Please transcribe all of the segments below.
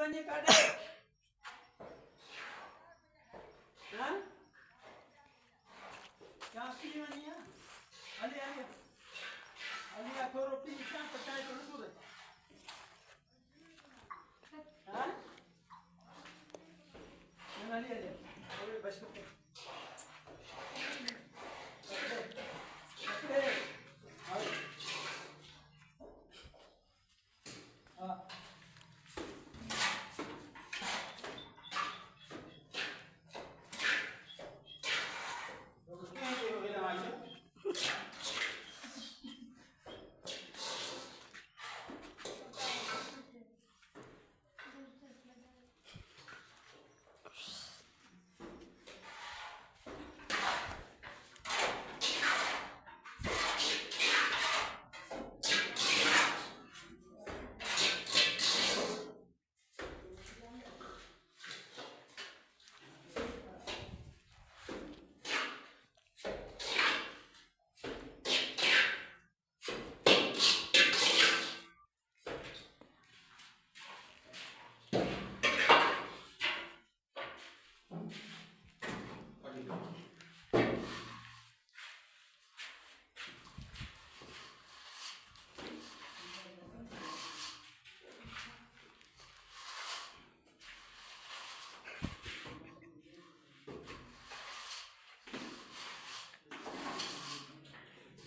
वञे काॾे? हाँ? क्या पी वञी आहे? हली हली हली आ थोरो पी छा पचाए थो ॾिसो हाँ? हली हली थोरी बस पकड़े हाय हाँ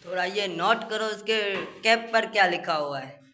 थोड़ा ये नोट करो इसके कैप पर क्या लिखा हुआ है।